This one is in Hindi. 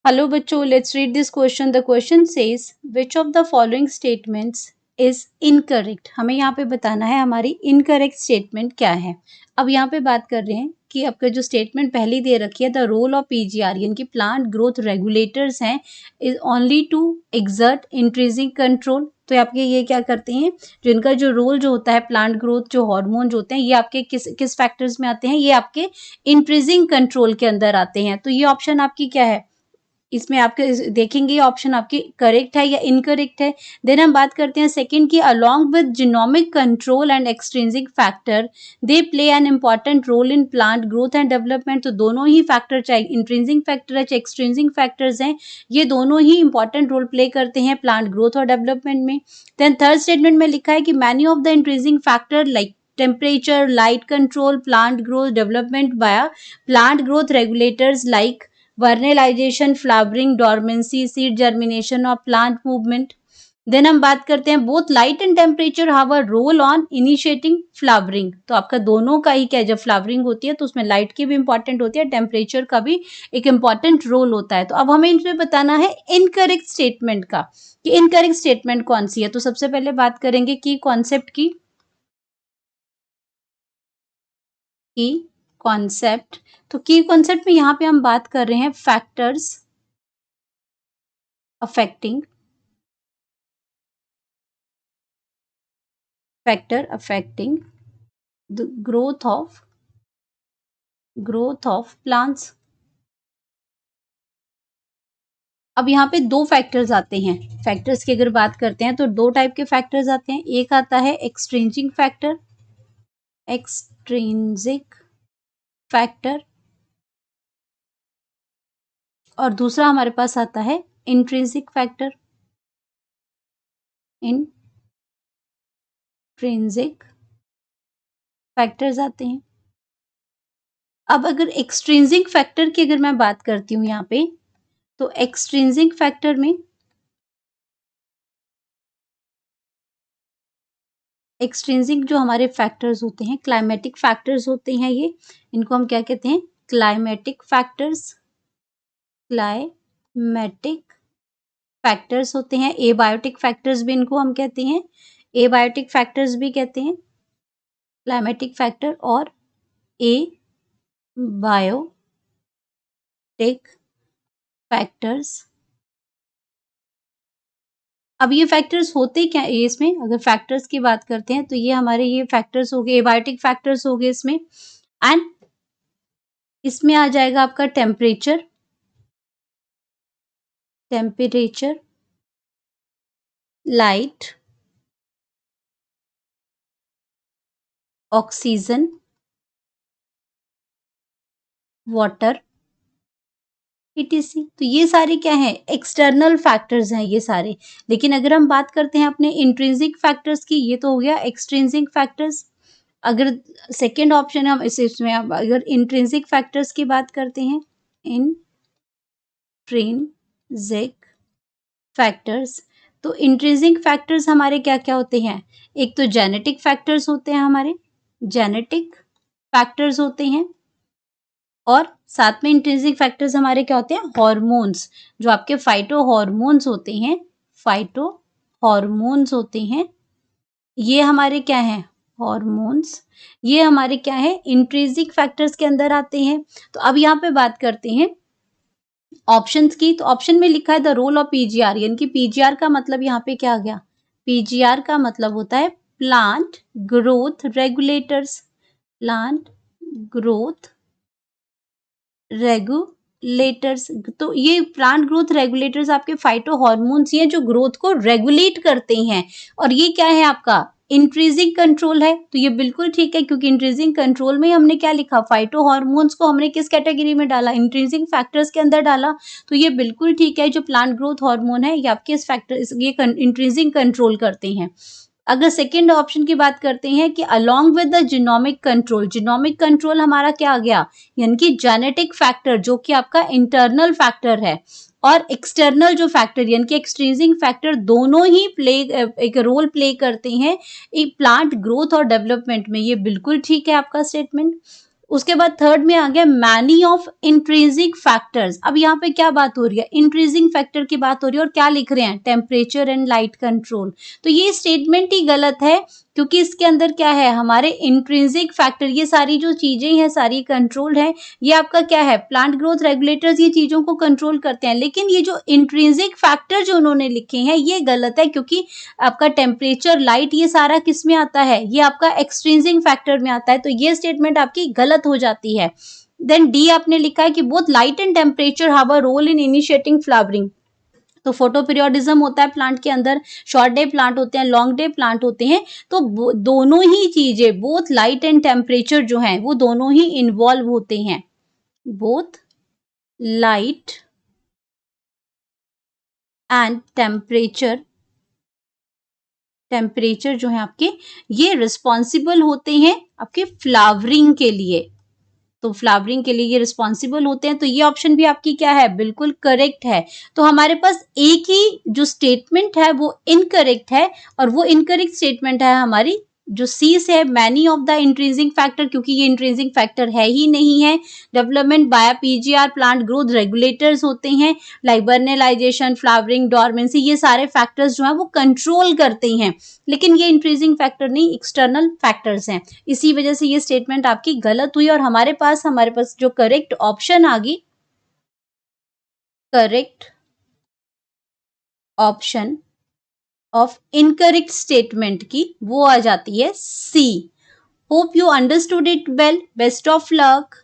Hello बच्चों, let's read this question. The question says which of the following statements is incorrect. हमें यहाँ पे बताना है हमारी incorrect statement क्या है. अब यहाँ पे बात कर रहे हैं कि आपका जो statement पहली दे रखी है the role of PGR यानी कि plant growth regulators हैं is only to exert intrinsic control. तो आपके ये क्या करते हैं, जो इनका जो रोल जो होता है प्लांट ग्रोथ जो हार्मोन जो होते हैं ये आपके किस फैक्टर्स में आते हैं, ये आपके इंट्रिंसिक कंट्रोल के अंदर आते हैं. तो ये ऑप्शन आपकी क्या है, इसमें आपके देखेंगे ऑप्शन आपकी करेक्ट है या इनकरेक्ट है. देन हम बात करते हैं सेकंड की along with genomic control and extrinsic factor they play an important role in plant growth and development. तो दोनों ही फैक्टर चाहे इंट्रिंसिक फैक्टर है चाहे एक्सट्रिंसिक फैक्टर्स हैं, ये दोनों ही इंपॉर्टेंट रोल प्ले करते हैं प्लांट ग्रोथ और डेवलपमेंट में. देन थर्ड स्टेटमेंट में लिखा है कि many of the intrinsic factor like temperature, light control, plant growth development via plant growth regulators like vernalisation, flowering, dormancy, seed germination और प्लांट मूवमेंट. देन हम बात करते हैं both light and temperature have a roll on initiating flowering. तो आपका दोनों का ही क्या है, जब फ्लावरिंग होती है तो उसमें लाइट की भी इंपॉर्टेंट होती है, टेम्परेचर का भी एक इंपॉर्टेंट रोल होता है. तो अब हमें इसमें बताना है इनकरेक्ट स्टेटमेंट का कि इनकरेक्ट स्टेटमेंट कौन सी है. तो सबसे पहले बात करेंगे की कॉन्सेप्ट की कॉन्सेप्ट. तो की कॉन्सेप्ट में यहाँ पे हम बात कर रहे हैं factors affecting the growth of plants. अब यहाँ पे दो फैक्टर्स आते हैं. फैक्टर्स की अगर बात करते हैं तो दो टाइप के फैक्टर्स आते हैं. एक आता है एक्सट्रिंसिक फैक्टर और दूसरा हमारे पास आता है इंट्रिंसिक फैक्टर्स आते हैं. अब अगर एक्सट्रिंसिक फैक्टर की अगर मैं बात करती हूँ यहाँ पे, तो एक्सट्रिंसिक फैक्टर में एक्सट्रिंसिक जो हमारे फैक्टर्स होते हैं, क्लाइमेटिक फैक्टर्स होते हैं, ये इनको हम क्या कहते हैं, क्लाइमेटिक फैक्टर्स होते हैं. एबायोटिक फैक्टर्स भी इनको हम कहते हैं, एबायोटिक फैक्टर्स भी कहते हैं क्लाइमेटिक फैक्टर और एबायोटिक फैक्टर्स. अब ये फैक्टर्स होते क्या है इसमें, अगर फैक्टर्स की बात करते हैं तो ये हमारे ये फैक्टर्स हो गए, एबायोटिक फैक्टर्स हो गए इसमें. एंड इसमें आ जाएगा आपका temperature, light, oxygen, water, etc. तो ये सारे क्या है, एक्सटर्नल फैक्टर्स हैं ये सारे. लेकिन अगर हम बात करते हैं अपने इंट्रिंसिक फैक्टर्स की, ये तो हो गया एक्सट्रिंसिक फैक्टर्स. अगर सेकेंड ऑप्शन हम इसमें अगर इंट्रिंसिक फैक्टर्स की बात करते हैं, इंट्रिंसिक फैक्टर्स, तो इंट्रिंसिक फैक्टर्स हमारे क्या क्या होते हैं, एक तो जेनेटिक फैक्टर्स होते हैं, हमारे जेनेटिक फैक्टर्स होते हैं, और साथ में इंट्रिंसिक फैक्टर्स हमारे क्या होते हैं, हार्मोन्स, जो आपके फाइटो हार्मोन्स होते हैं, ये हमारे क्या हैं, हार्मोन्स, ये हमारे क्या है, इंट्रिंसिक फैक्टर्स के अंदर आते हैं. तो अब यहाँ पे बात करते हैं ऑप्शंस की. तो ऑप्शन में लिखा है द रोल ऑफ पीजीआर, यानी कि पीजीआर का मतलब यहाँ पे क्या आ गया, पीजीआर का मतलब होता है प्लांट ग्रोथ रेगुलेटर्स. तो ये प्लांट ग्रोथ रेगुलेटर्स आपके फाइटो हार्मोन्स ये जो ग्रोथ को रेगुलेट करते हैं, और ये क्या है आपका इंट्रिंसिक कंट्रोल है. तो ये बिल्कुल ठीक है, क्योंकि इंट्रिंसिक कंट्रोल में हमने क्या लिखा, फाइटो हार्मोन्स को हमने किस कैटेगरी में डाला, इंट्रिंसिक फैक्टर्स के अंदर डाला. तो ये बिल्कुल ठीक है, जो प्लांट ग्रोथ हार्मोन है ये आपके इस फैक्टर ये इंट्रिंसिक कंट्रोल करते हैं. अगर सेकेंड ऑप्शन की बात करते हैं कि along with the genomic control हमारा क्या आ गया, यानी कि जेनेटिक फैक्टर जो कि आपका इंटरनल फैक्टर है, और एक्सटर्नल जो फैक्टर यानी कि एक्सट्रिंसिक फैक्टर, दोनों ही एक रोल प्ले करते हैं एक प्लांट ग्रोथ और डेवलपमेंट में. ये बिल्कुल ठीक है आपका स्टेटमेंट. उसके बाद थर्ड में आ गया मैनी ऑफ इंट्रिंसिक फैक्टर्स। अब यहाँ पे क्या बात हो रही है, इंट्रिंसिक फैक्टर की बात हो रही है और क्या लिख रहे हैं, टेम्परेचर एंड लाइट कंट्रोल। तो ये स्टेटमेंट ही गलत है क्योंकि इसके अंदर क्या है, हमारे इंट्रिंसिक फैक्टर, ये सारी जो चीजें हैं सारी कंट्रोल है, ये आपका क्या है, प्लांट ग्रोथ रेगुलेटर्स ये चीजों को कंट्रोल करते हैं। लेकिन ये जो इंट्रिंसिक फैक्टर जो उन्होंने लिखे हैं ये गलत है क्योंकि आपका टेम्परेचर, लाइट, ये सारा किस में आता है, ये आपका एक्सट्रिंसिक फैक्टर में आता है। तो ये स्टेटमेंट आपकी गलत हो जाती है। देन डी आपने लिखा है कि both light and temperature have a role in initiating flowering. तो फोटो पीरियोडिज्म होता है प्लांट के अंदर, शॉर्ट डे प्लांट होते हैं, लॉन्ग डे प्लांट होते हैं। तो दोनों ही चीजें, बोथ लाइट एंड टेम्परेचर जो है वो दोनों ही इन्वॉल्व होते हैं। बोथ लाइट एंड टेम्परेचर जो है आपके, ये रिस्पॉन्सिबल होते हैं आपके फ्लावरिंग के लिए। तो फ्लावरिंग के लिए ये रिस्पॉन्सिबल होते हैं। तो ये ऑप्शन भी आपकी क्या है, बिल्कुल करेक्ट है। तो हमारे पास एक ही जो स्टेटमेंट है वो इनकरेक्ट है और वो इनकरेक्ट स्टेटमेंट है हमारी जो सी से है, many of the intrinsic factor, क्योंकि ये इंट्रिंसिक फैक्टर है ही नहीं है। Development bye PGR plant growth regulators होते हैं, लाइक बर्नेलाइजेशन, फ्लावरिंग, डोरमेंसी, ये सारे फैक्टर्स जो है वो कंट्रोल करते हैं। लेकिन ये इंट्रिंसिक फैक्टर नहीं, एक्सटर्नल फैक्टर्स हैं। इसी वजह से ये स्टेटमेंट आपकी गलत हुई और हमारे पास जो करेक्ट ऑप्शन आ गई, correct option of incorrect statement की वो आ जाती है C. Hope you understood it well, best of luck.